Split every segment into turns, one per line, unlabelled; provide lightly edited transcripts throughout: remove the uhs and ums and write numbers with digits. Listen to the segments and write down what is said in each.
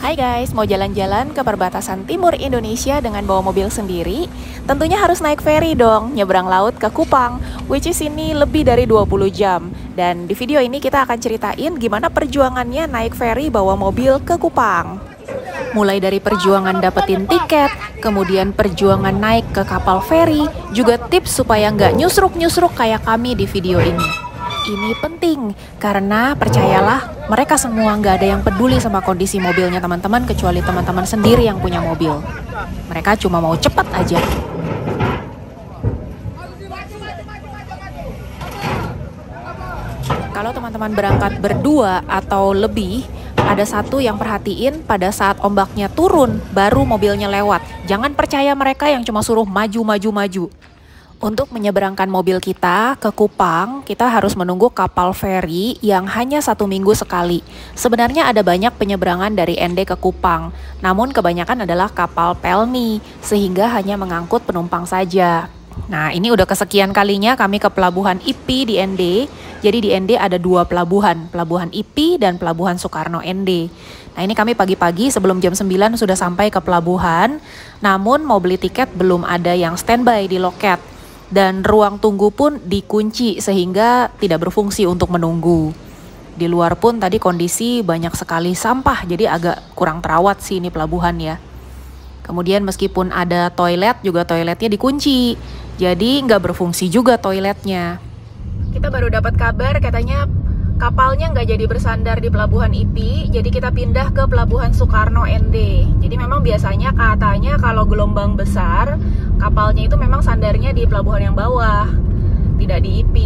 Hai guys, mau jalan-jalan ke perbatasan timur Indonesia dengan bawa mobil sendiri? Tentunya harus naik ferry dong, nyebrang laut ke Kupang, which is ini lebih dari 20 jam. Dan di video ini kita akan ceritain gimana perjuangannya naik ferry bawa mobil ke Kupang. Mulai dari perjuangan dapetin tiket, kemudian perjuangan naik ke kapal feri, juga tips supaya nggak nyusruk-nyusruk kayak kami di video ini. Ini penting, karena percayalah, mereka semua nggak ada yang peduli sama kondisi mobilnya teman-teman, kecuali teman-teman sendiri yang punya mobil. Mereka cuma mau cepat aja. Kalau teman-teman berangkat berdua atau lebih, ada satu yang perhatiin pada saat ombaknya turun, baru mobilnya lewat. Jangan percaya mereka yang cuma suruh maju. Untuk menyeberangkan mobil kita ke Kupang, kita harus menunggu kapal feri yang hanya 1 minggu sekali. Sebenarnya ada banyak penyeberangan dari ND ke Kupang, namun kebanyakan adalah kapal Pelni, sehingga hanya mengangkut penumpang saja. Nah, ini udah kesekian kalinya kami ke pelabuhan IP di ND. Jadi di ND ada 2 pelabuhan, pelabuhan IP dan pelabuhan Soekarno ND. Nah, ini kami pagi-pagi sebelum jam 9 sudah sampai ke pelabuhan, namun mau beli tiket belum ada yang standby di loket. Dan ruang tunggu pun dikunci sehingga tidak berfungsi untuk menunggu. Di luar pun tadi kondisi banyak sekali sampah, jadi agak kurang terawat sih ini pelabuhan ya. Kemudian meskipun ada toilet, juga toiletnya dikunci. Jadi nggak berfungsi juga toiletnya. Kita baru dapat kabar katanya kapalnya nggak jadi bersandar di pelabuhan IP, jadi kita pindah ke pelabuhan Soekarno ND. Jadi memang biasanya katanya kalau gelombang besar, kapalnya itu memang sandarnya di pelabuhan yang bawah, tidak di IP.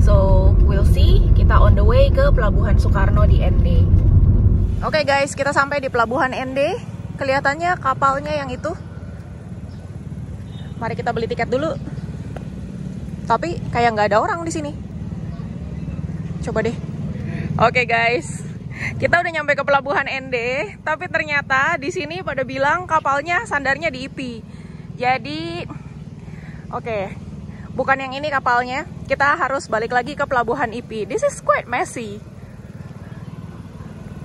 So, we'll see. Kita on the way ke pelabuhan Soekarno di ND. Oke guys, kita sampai di pelabuhan ND. Kelihatannya kapalnya yang itu. Mari kita beli tiket dulu. Tapi kayak nggak ada orang di sini. Coba deh. Oke guys, kita udah nyampe ke pelabuhan ND, tapi ternyata di sini pada bilang kapalnya sandarnya di IP. Jadi, oke, bukan yang ini kapalnya. Kita harus balik lagi ke pelabuhan IP. This is quite messy.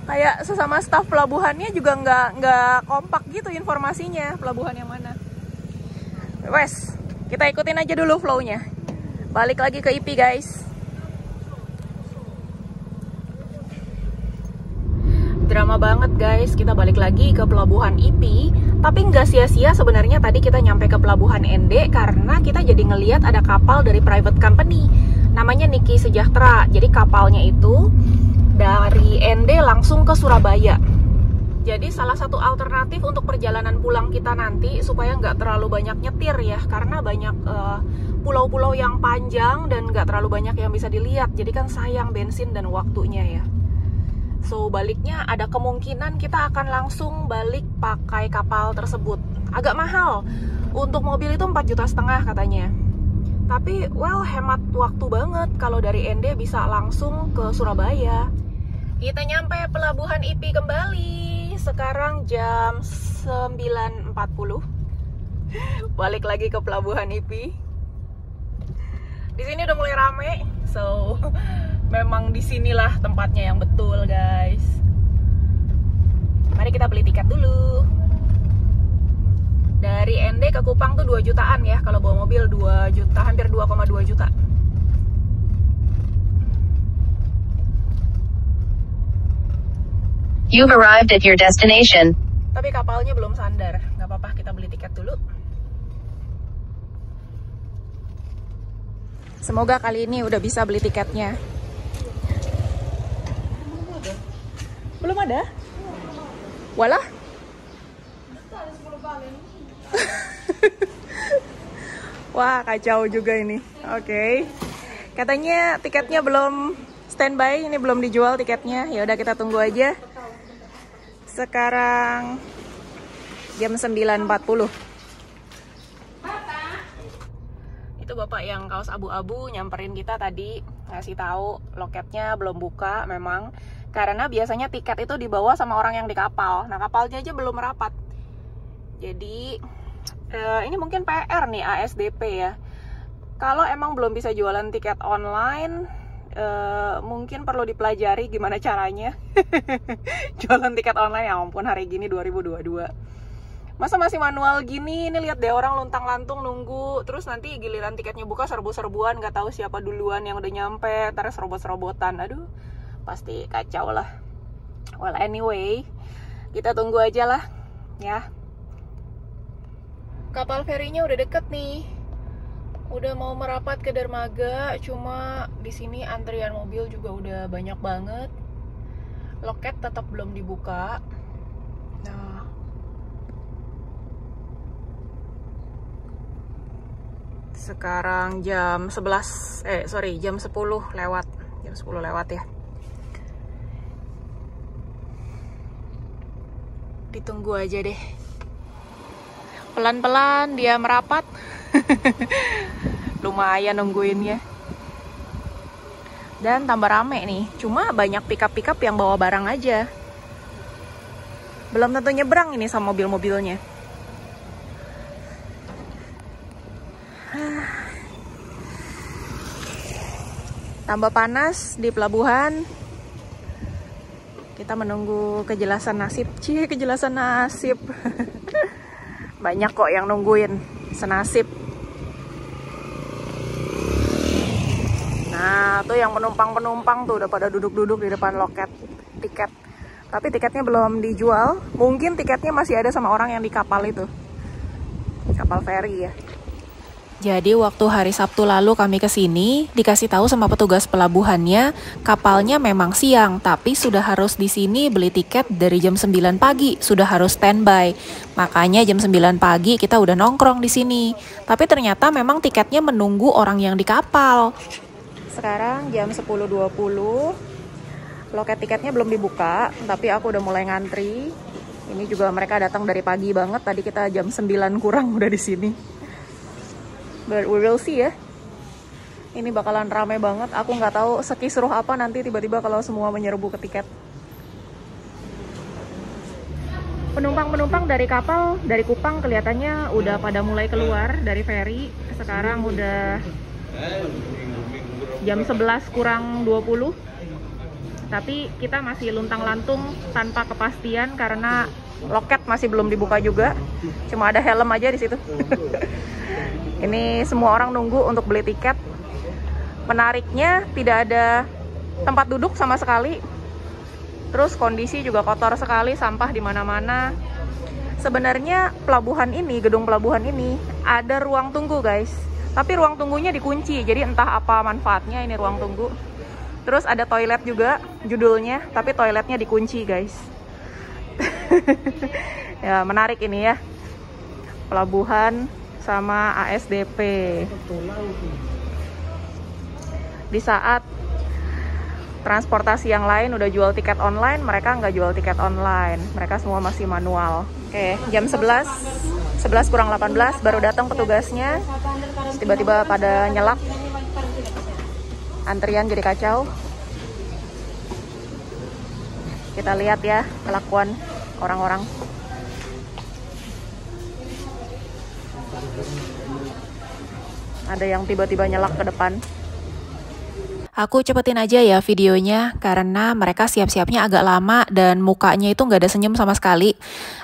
Kayak sesama staf pelabuhannya juga nggak kompak gitu informasinya, pelabuhan yang mana. Wes, kita ikutin aja dulu flow-nya. Balik lagi ke IP guys. Drama banget guys, kita balik lagi ke pelabuhan IP. Tapi nggak sia-sia sebenarnya tadi kita nyampe ke pelabuhan ND, karena kita jadi ngeliat ada kapal dari private company namanya Niki Sejahtera. Jadi kapalnya itu dari ND langsung ke Surabaya. Jadi salah satu alternatif untuk perjalanan pulang kita nanti, supaya nggak terlalu banyak nyetir ya, karena banyak pulau-pulau yang panjang dan nggak terlalu banyak yang bisa dilihat. Jadi kan sayang bensin dan waktunya ya. So, baliknya ada kemungkinan kita akan langsung balik pakai kapal tersebut. Agak mahal. Untuk mobil itu 4,5 juta katanya. Tapi, well, hemat waktu banget kalau dari ND bisa langsung ke Surabaya. Kita nyampe pelabuhan IP kembali. Sekarang jam 9.40. Balik lagi ke pelabuhan IP. Di sini udah mulai rame. So, memang disinilah tempatnya yang betul guys. Mari kita beli tiket dulu. Dari ND ke Kupang tuh 2 jutaan ya. Kalau bawa mobil 2 juta, hampir 2,2 juta.
You've arrived at your destination.
Tapi kapalnya belum sandar. Gak apa-apa, kita beli tiket dulu. Semoga kali ini udah bisa beli tiketnya. Belum ada? Walah? Wah, kacau juga ini. Oke. Katanya tiketnya belum standby, ini belum dijual tiketnya. Ya udah kita tunggu aja. Sekarang jam 9.40. Itu bapak yang kaos abu-abu nyamperin kita tadi, ngasih tahu loketnya belum buka memang. Karena biasanya tiket itu dibawa sama orang yang di kapal. Nah, kapalnya aja belum merapat. Jadi, ini mungkin PR nih ASDP ya. Kalau emang belum bisa jualan tiket online, Mungkin perlu dipelajari gimana caranya jualan tiket online. Ya ampun, hari gini 2022 masa masih manual gini. Ini lihat deh, orang luntang-lantung nunggu, terus nanti giliran tiketnya buka serbu-serbuan, nggak tahu siapa duluan yang udah nyampe, ntar serobot-serobotan. Aduh, pasti kacau lah. Well anyway, kita tunggu aja lah ya. Kapal ferinya udah deket nih, udah mau merapat ke dermaga. Cuma di sini antrian mobil juga udah banyak banget. Loket tetap belum dibuka. Nah, sekarang jam 11, jam 10 lewat. Jam 10 lewat ya. Ditunggu aja deh. Pelan-pelan dia merapat. Lumayan nungguinnya. Dan tambah rame nih. Cuma banyak pickup-pickup yang bawa barang aja. Belum tentu nyebrang ini sama mobil-mobilnya. Tambah panas di pelabuhan. Kita menunggu kejelasan nasib. Kejelasan nasib. Banyak kok yang nungguin senasib. Nah, tuh yang penumpang-penumpang tuh udah pada duduk-duduk di depan loket tiket. Tapi tiketnya belum dijual. Mungkin tiketnya masih ada sama orang yang di kapal itu. Kapal feri ya. Jadi waktu hari Sabtu lalu kami ke sini, dikasih tahu sama petugas pelabuhannya, kapalnya memang siang, tapi sudah harus di sini beli tiket dari jam 9 pagi, sudah harus standby. Makanya jam 9 pagi kita udah nongkrong di sini. Tapi ternyata memang tiketnya menunggu orang yang di kapal. Sekarang jam 10.20, loket tiketnya belum dibuka, tapi aku udah mulai ngantri. Ini juga mereka datang dari pagi banget, tadi kita jam 9 kurang udah di sini. But we will see ya. Ini bakalan rame banget. Aku nggak tahu sekisruh apa nanti tiba-tiba kalau semua menyerbu ke tiket. Penumpang-penumpang dari kapal, dari Kupang kelihatannya udah pada mulai keluar dari feri. Sekarang udah jam 11 kurang 20. Tapi kita masih luntang-lantung tanpa kepastian karena loket masih belum dibuka juga. Cuma ada helm aja di situ. Ini semua orang nunggu untuk beli tiket. Menariknya tidak ada tempat duduk sama sekali. Terus kondisi juga kotor sekali, sampah di mana-mana. Sebenarnya pelabuhan ini, gedung pelabuhan ini ada ruang tunggu, guys. Tapi ruang tunggunya dikunci. Jadi entah apa manfaatnya ini ruang tunggu. Terus ada toilet juga judulnya, tapi toiletnya dikunci, guys. Ya, menarik ini ya. Pelabuhan sama ASDP. Di saat transportasi yang lain udah jual tiket online, mereka nggak jual tiket online. Mereka semua masih manual. Oke, jam 11 kurang 18 baru datang petugasnya. Tiba-tiba pada nyelak. Antrian jadi kacau. Kita lihat ya kelakuan orang-orang. Ada yang tiba-tiba nyelak ke depan. Aku cepetin aja ya videonya karena mereka siap-siapnya agak lama dan mukanya itu nggak ada senyum sama sekali.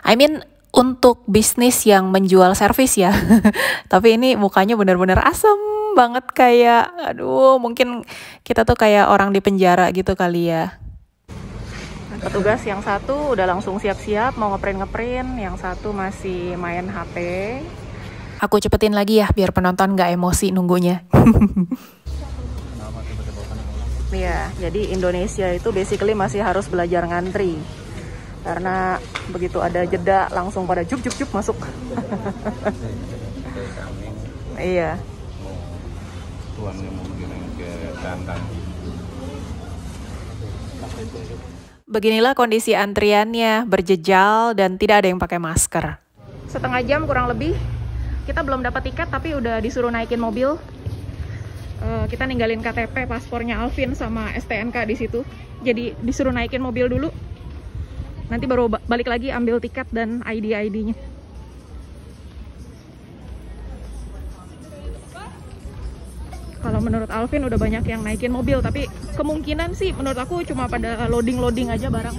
I mean untuk bisnis yang menjual servis ya. Tapi ini mukanya bener-bener asem banget, kayak aduh mungkin kita tuh kayak orang di penjara gitu kali ya. Petugas yang satu udah langsung siap-siap mau ngeprint, yang satu masih main HP. Aku cepetin lagi ya biar penonton nggak emosi nunggunya. Iya, jadi Indonesia itu basically masih harus belajar ngantri. Karena begitu ada jeda langsung pada juk masuk. Iya. Beginilah kondisi antriannya, berjejal dan tidak ada yang pakai masker. Setengah jam kurang lebih. Kita belum dapat tiket tapi udah disuruh naikin mobil. Kita ninggalin KTP, paspornya Alvin sama STNK di situ. Jadi disuruh naikin mobil dulu. Nanti baru balik lagi ambil tiket dan ID-nya. Kalau Kalau menurut Alvin udah banyak yang naikin mobil, tapi kemungkinan sih menurut aku cuma pada loading aja barang.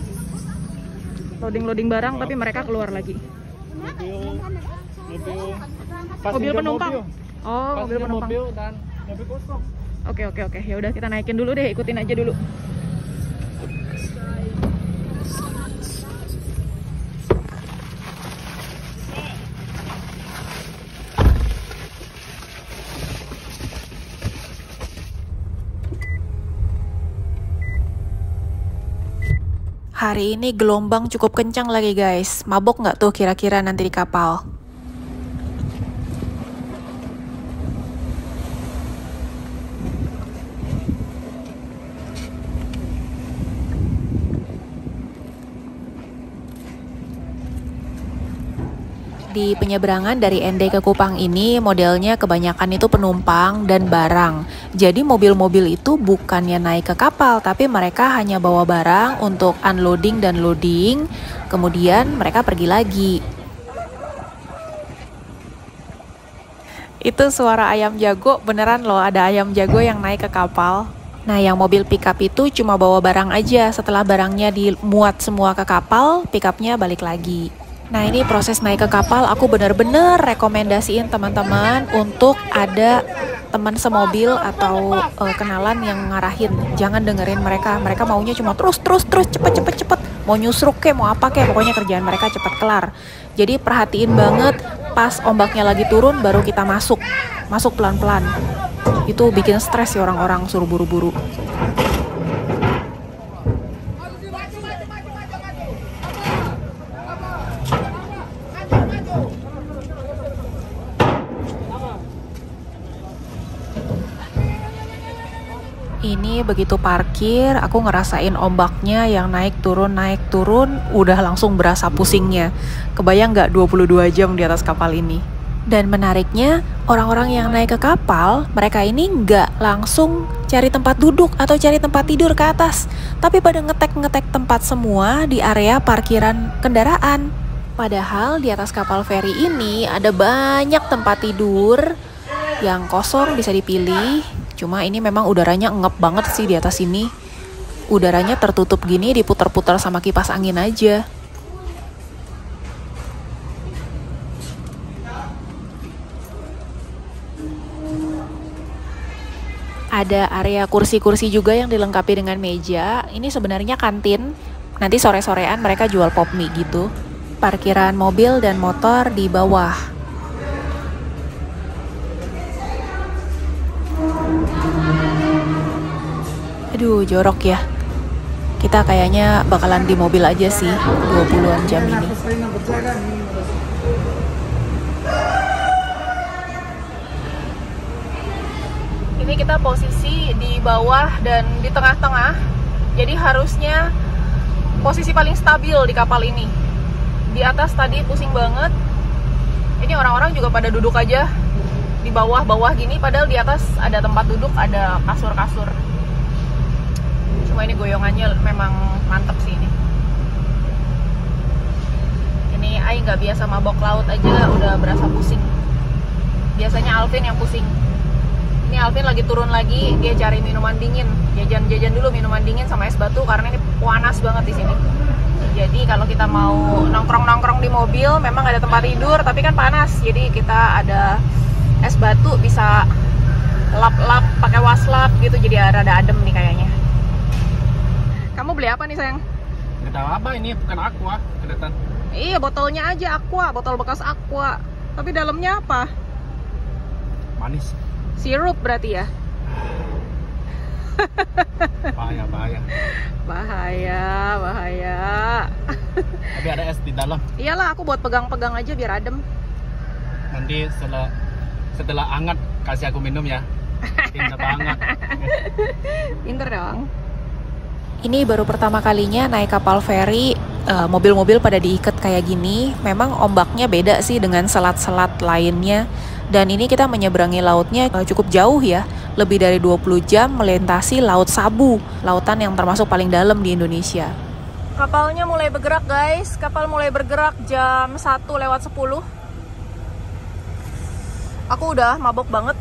Loading barang, tapi mereka keluar lagi. Mobil penumpang. Oh, mobil penumpang.
Mobil dan mobil kosong.
Oke. Ya udah kita naikin dulu deh, ikutin aja dulu. Hari ini gelombang cukup kencang lagi guys. Mabok nggak tuh kira-kira nanti di kapal? Di penyeberangan dari ND ke Kupang ini modelnya kebanyakan itu penumpang dan barang. Jadi mobil-mobil itu bukannya naik ke kapal, tapi mereka hanya bawa barang untuk unloading dan loading, kemudian mereka pergi lagi. Itu suara ayam jago, beneran loh ada ayam jago yang naik ke kapal. Nah, yang mobil pickup itu cuma bawa barang aja, setelah barangnya dimuat semua ke kapal, pickupnya balik lagi. Nah, ini proses naik ke kapal aku bener-bener rekomendasiin teman-teman untuk ada teman semobil atau kenalan yang ngarahin. Jangan dengerin mereka maunya cuma terus cepet. Mau nyusruk kek, mau apa kek, pokoknya kerjaan mereka cepat kelar. Jadi perhatiin banget pas ombaknya lagi turun baru kita masuk pelan-pelan. Itu bikin stres sih orang-orang suruh buru-buru. Ini begitu parkir, aku ngerasain ombaknya yang naik turun, udah langsung berasa pusingnya. Kebayang nggak 22 jam di atas kapal ini? Dan menariknya, orang-orang yang naik ke kapal, mereka ini nggak langsung cari tempat duduk atau cari tempat tidur ke atas, tapi pada ngetek tempat semua di area parkiran kendaraan. Padahal di atas kapal feri ini ada banyak tempat tidur yang kosong bisa dipilih. Cuma ini memang udaranya ngep banget sih di atas ini. Udaranya tertutup gini, diputar-putar sama kipas angin aja. Ada area kursi-kursi juga yang dilengkapi dengan meja. Ini sebenarnya kantin. Nanti sore-sorean mereka jual pop mie gitu. Parkiran mobil dan motor di bawah. Aduh, jorok ya. Kita kayaknya bakalan di mobil aja sih 20-an jam ini. Ini kita posisi di bawah dan di tengah-tengah. Jadi harusnya posisi paling stabil di kapal ini. Di atas tadi pusing banget. Ini orang-orang juga pada duduk aja di bawah-bawah gini, padahal di atas ada tempat duduk, ada kasur-kasur. Cuma ini goyongannya memang mantep sih ini. Ini Ai nggak biasa mabok laut aja udah berasa pusing. Biasanya Alvin yang pusing. Ini Alvin lagi turun lagi, dia cari minuman dingin, jajan dulu minuman dingin sama es batu karena ini panas banget di sini. Jadi kalau kita mau nongkrong di mobil, memang ada tempat tidur, tapi kan panas. Jadi kita ada es batu, bisa lap-lap pakai waslap gitu, jadi rada adem nih kayaknya. Kamu beli apa nih sayang?
Nggak tahu apa ini, bukan aqua kelihatan.
Iya, botolnya aja aqua, botol bekas aqua. Tapi dalamnya apa?
Manis.
Sirup berarti ya? Bahaya.
Tapi ada es di dalam.
Iyalah, aku buat pegang-pegang aja biar adem.
Nanti setelah hangat kasih aku minum ya. Pinter banget.
Pinter dong. Ini baru pertama kalinya naik kapal feri, mobil-mobil pada diikat kayak gini. Memang ombaknya beda sih dengan selat-selat lainnya. Dan ini kita menyeberangi lautnya cukup jauh ya, lebih dari 20 jam melintasi Laut Sabu, lautan yang termasuk paling dalam di Indonesia. Kapalnya mulai bergerak guys, kapal mulai bergerak jam 1:10. Aku udah mabok banget,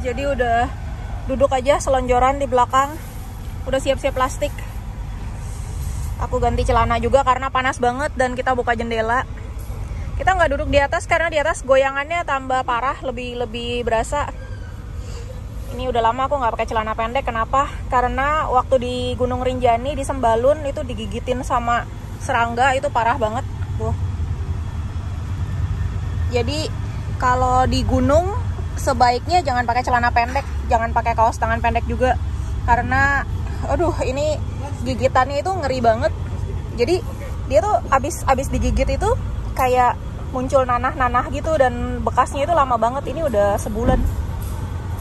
jadi udah duduk aja selonjoran di belakang. Udah siap-siap plastik. Aku ganti celana juga karena panas banget dan kita buka jendela. Kita nggak duduk di atas karena di atas goyangannya tambah parah, lebih berasa. Ini udah lama aku nggak pakai celana pendek. Kenapa? Karena waktu di Gunung Rinjani di Sembalun itu digigitin sama serangga, itu parah banget. Tuh. Jadi kalau di gunung sebaiknya jangan pakai celana pendek, jangan pakai kaos tangan pendek juga. Karena aduh, ini gigitannya itu ngeri banget. Jadi dia tuh abis digigit itu kayak muncul nanah-nanah gitu dan bekasnya itu lama banget. Ini udah sebulan.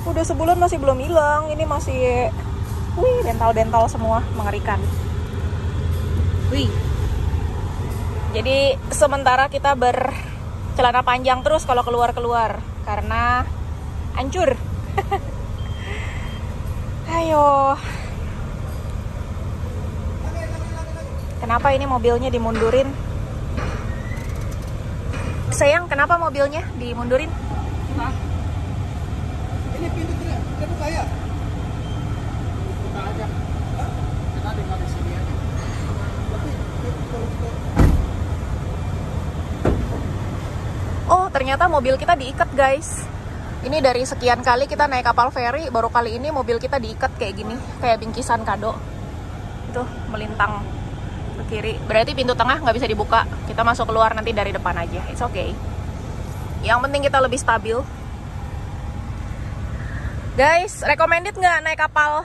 Udah sebulan masih belum hilang. Ini masih dental semua, mengerikan. Wih. Jadi sementara kita bercelana panjang terus kalau keluar karena hancur. Ayo. Kenapa ini mobilnya dimundurin? Sayang, kenapa mobilnya dimundurin?
Ini pintu tidak buka ya? Buka aja. Kita tinggal di sini aja.
Oh, ternyata mobil kita diikat, guys. Ini dari sekian kali kita naik kapal feri, baru kali ini mobil kita diikat kayak gini, kayak bingkisan kado. Itu melintang ke kiri. Berarti pintu tengah nggak bisa dibuka. Kita masuk keluar nanti dari depan aja. It's okay. Yang penting kita lebih stabil. Guys, recommended nggak naik kapal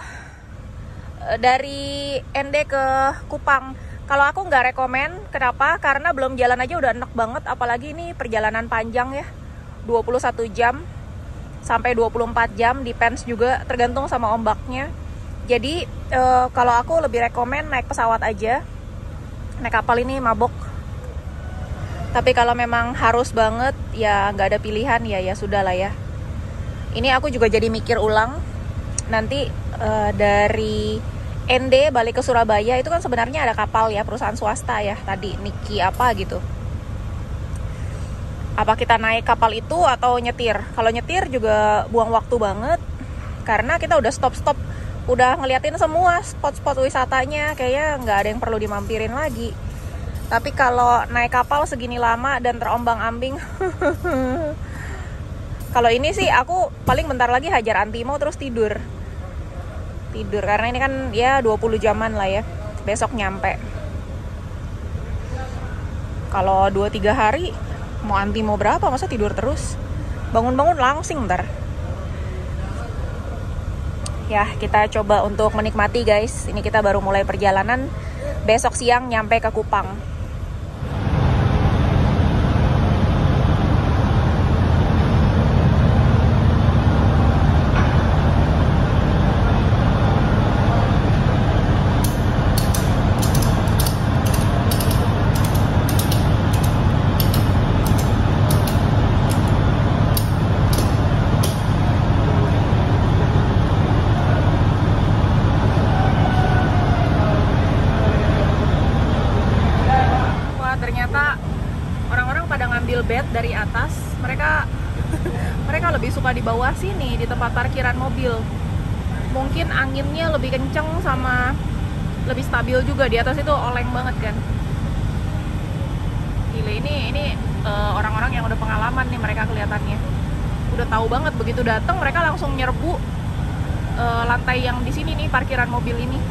dari ND ke Kupang? Kalau aku nggak rekomen. Kenapa? Karena belum jalan aja udah enak banget. Apalagi ini perjalanan panjang ya, 21 jam sampai 24 jam, depends juga, tergantung sama ombaknya. Jadi kalau aku lebih rekomen naik pesawat aja. Naik kapal ini mabok. Tapi kalau memang harus banget, ya nggak ada pilihan, ya sudah lah ya. Ini aku juga jadi mikir ulang. Nanti dari ND balik ke Surabaya itu kan sebenarnya ada kapal ya, perusahaan swasta ya, tadi Niki apa gitu. Apa kita naik kapal itu atau nyetir? Kalau nyetir juga buang waktu banget, karena kita udah stop, udah ngeliatin semua spot-spot wisatanya, kayaknya nggak ada yang perlu dimampirin lagi. Tapi kalau naik kapal segini lama dan terombang-ambing, kalau ini sih aku paling bentar lagi hajar Antimo terus tidur karena ini kan ya 20 jaman lah ya, besok nyampe. Kalau 2-3 hari mau Antimo berapa, masa tidur terus, bangun-bangun langsing ntar. Ya, kita coba untuk menikmati, guys. Ini kita baru mulai perjalanan, besok siang nyampe ke Kupang. Bed dari atas, mereka lebih suka di bawah sini di tempat parkiran mobil. Mungkin anginnya lebih kenceng sama lebih stabil juga. Di atas itu oleng banget kan. Gila, ini orang-orang yang udah pengalaman nih, mereka kelihatannya udah tahu banget, begitu datang mereka langsung nyerbu lantai yang di sini nih, parkiran mobil ini.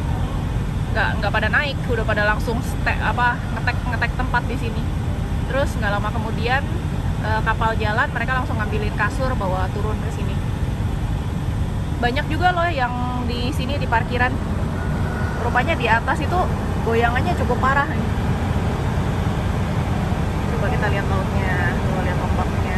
Nggak pada naik, udah pada langsung ngetek tempat di sini. Terus nggak lama kemudian kapal jalan, mereka langsung ngambilin kasur, bawa turun ke sini. Banyak juga loh yang di sini di parkiran. Rupanya di atas itu goyangannya cukup parah nih. Coba kita lihat lautnya, coba lihat ombaknya.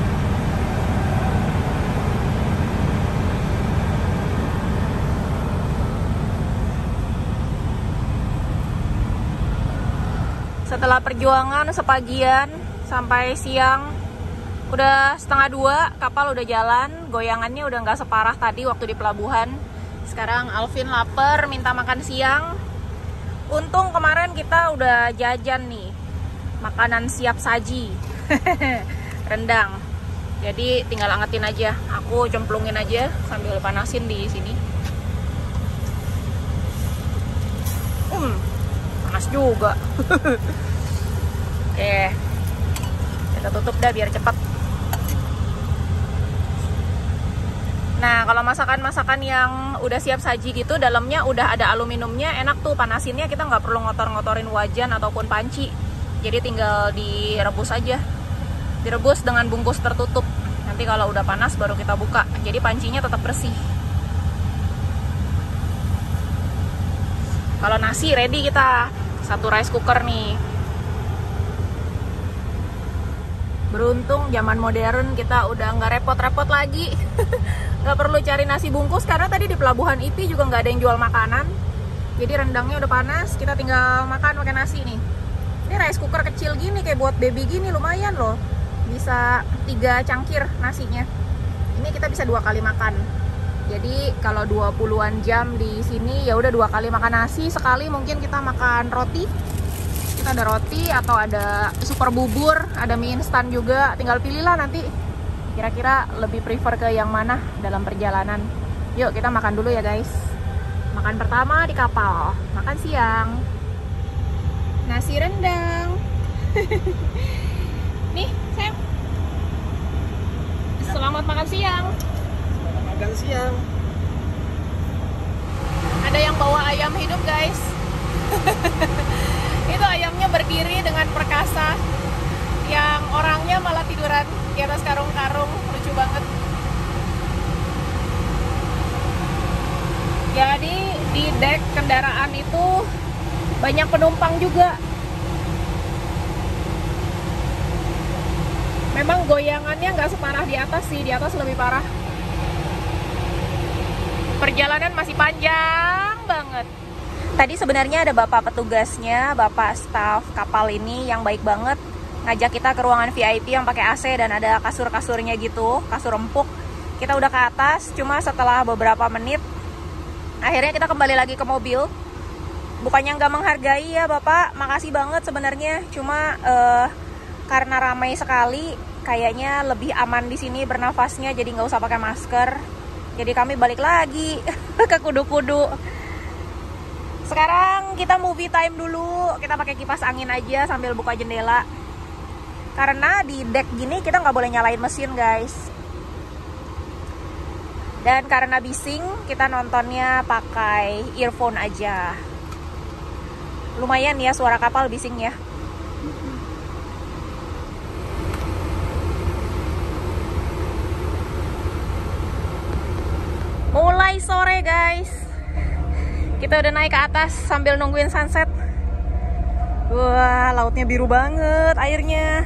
Setelah perjuangan sepagian sampai siang, udah 1:30 kapal udah jalan. Goyangannya udah nggak separah tadi waktu di pelabuhan. Sekarang Alvin lapar, minta makan siang. Untung kemarin kita udah jajan nih, makanan siap saji. Rendang. Jadi tinggal angetin aja. Aku cemplungin aja sambil panasin di sini. Panas juga. Oke, kita tutup dah biar cepet. Nah, kalau masakan-masakan yang udah siap saji gitu, dalamnya udah ada aluminiumnya, enak tuh panasinnya, kita nggak perlu ngotor-ngotorin wajan ataupun panci. Jadi tinggal direbus aja. Direbus dengan bungkus tertutup. Nanti kalau udah panas baru kita buka. Jadi pancinya tetap bersih. Kalau nasi ready kita. Satu rice cooker nih. Beruntung zaman modern kita udah nggak repot-repot lagi. Nggak perlu cari nasi bungkus karena tadi di Pelabuhan IP juga nggak ada yang jual makanan. Jadi rendangnya udah panas, kita tinggal makan pakai nasi nih. Ini rice cooker kecil gini kayak buat baby gini lumayan loh. Bisa 3 cangkir nasinya. Ini kita bisa 2 kali makan. Jadi kalau 20-an jam di sini ya udah 2 kali makan nasi, sekali mungkin kita makan roti. Kita ada roti atau ada super bubur, ada mie instan juga, tinggal pilihlah nanti. Kira-kira lebih prefer ke yang mana dalam perjalanan. Yuk kita makan dulu ya guys. Makan pertama di kapal, makan siang. Nasi rendang. Nih, Sam. Selamat makan siang.
Selamat makan siang.
Ada yang bawa ayam hidup guys. Itu ayamnya berdiri dengan perkasa. Yang orangnya malah tiduran di atas karung-karung, lucu banget. Jadi di dek kendaraan itu banyak penumpang juga. Memang goyangannya nggak separah di atas sih, di atas lebih parah. Perjalanan masih panjang banget. Tadi sebenarnya ada bapak petugasnya, bapak staf kapal ini yang baik banget. Ngajak kita ke ruangan VIP yang pakai AC dan ada kasur-kasurnya gitu, kasur empuk. Kita udah ke atas, cuma setelah beberapa menit akhirnya kita kembali lagi ke mobil. Bukannya nggak menghargai ya Bapak, makasih banget sebenarnya. Cuma karena ramai sekali, kayaknya lebih aman di sini bernafasnya, jadi nggak usah pakai masker. Jadi kami balik lagi ke kudu-kudu. Sekarang kita movie time dulu, kita pakai kipas angin aja sambil buka jendela. Karena di deck gini kita nggak boleh nyalain mesin guys. Dan karena bising, kita nontonnya pakai earphone aja. Lumayan ya suara kapal bising ya. Mulai sore guys. Kita udah naik ke atas sambil nungguin sunset. Wah, lautnya biru banget airnya.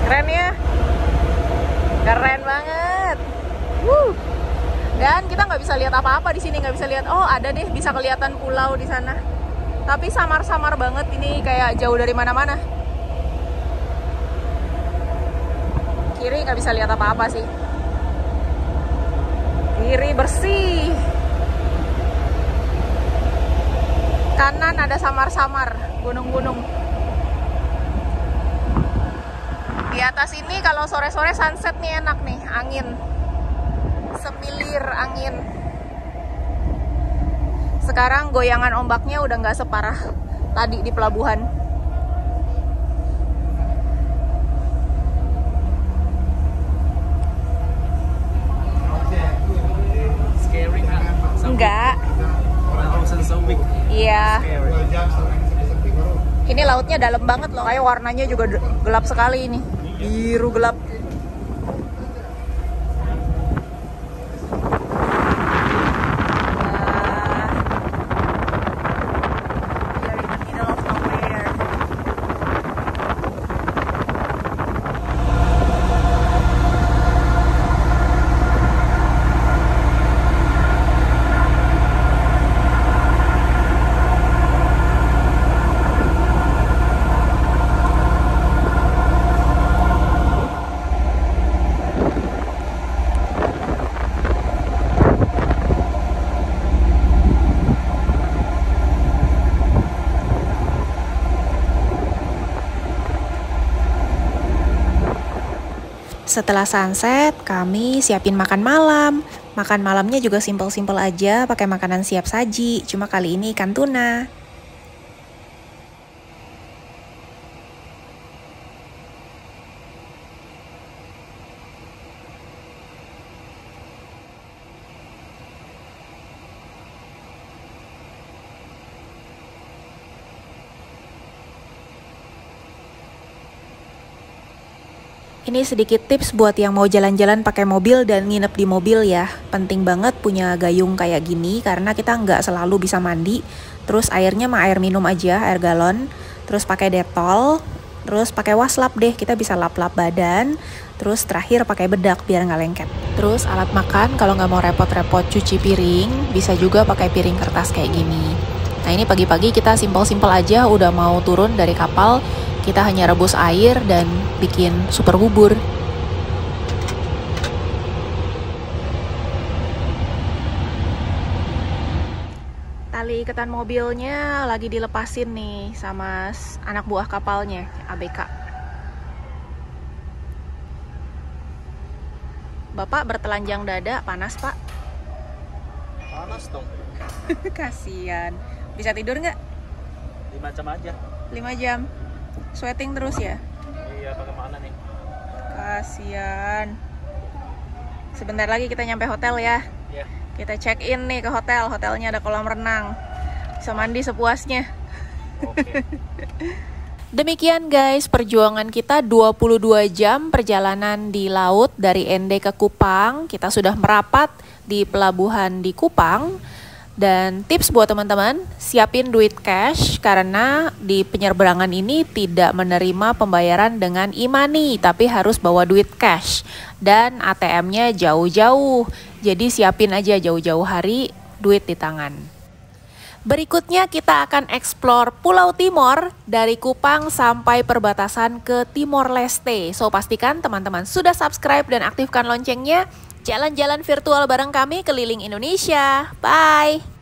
Keren ya, keren banget. Dan kita nggak bisa lihat apa-apa di sini, nggak bisa lihat. Oh ada deh, bisa kelihatan pulau di sana. Tapi samar-samar banget ini, kayak jauh dari mana-mana. Kiri nggak bisa lihat apa-apa sih. Kiri bersih. Kanan ada samar-samar, gunung-gunung. Di atas ini kalau sore-sore sunset nih enak nih, angin. Semilir angin. Sekarang goyangan ombaknya udah nggak separah tadi di pelabuhan.
Scary kan?
Enggak. Iya. Ini lautnya dalam banget loh, kayak warnanya juga gelap sekali ini. Biru gelap. Setelah sunset, kami siapin makan malam. Makan malamnya juga simpel-simpel aja, pakai makanan siap saji. Cuma kali ini ikan tuna. Ini sedikit tips buat yang mau jalan-jalan pakai mobil dan nginep di mobil ya. Penting banget punya gayung kayak gini karena kita nggak selalu bisa mandi. Terus airnya mah air minum aja, air galon. Terus pakai detol. Terus pakai waslap deh, kita bisa lap-lap badan. Terus terakhir pakai bedak biar nggak lengket. Terus alat makan kalau nggak mau repot-repot cuci piring, bisa juga pakai piring kertas kayak gini. Nah ini pagi-pagi kita simpel-simpel aja udah mau turun dari kapal. Kita hanya rebus air dan bikin super bubur. Tali iketan mobilnya lagi dilepasin nih sama anak buah kapalnya, ABK. Bapak bertelanjang dada, panas pak?
Panas dong.
Kasian. Bisa tidur nggak?
5 jam aja.
5 jam. Sweating terus ya?
Iya, bagaimana nih?
Kasian. Sebentar lagi kita nyampe hotel ya.
Iya.
Kita check in nih ke hotel. Hotelnya ada kolam renang. Bisa mandi sepuasnya.
Oke.
Demikian guys, perjuangan kita 22 jam perjalanan di laut dari Ende ke Kupang. Kita sudah merapat di pelabuhan di Kupang. Dan tips buat teman-teman, siapin duit cash karena di penyeberangan ini tidak menerima pembayaran dengan e-money, tapi harus bawa duit cash. Dan ATM-nya jauh-jauh, jadi siapin aja jauh-jauh hari duit di tangan. Berikutnya kita akan explore Pulau Timor dari Kupang sampai perbatasan ke Timor Leste. So pastikan teman-teman sudah subscribe dan aktifkan loncengnya. Jalan-jalan virtual bareng kami keliling Indonesia. Bye!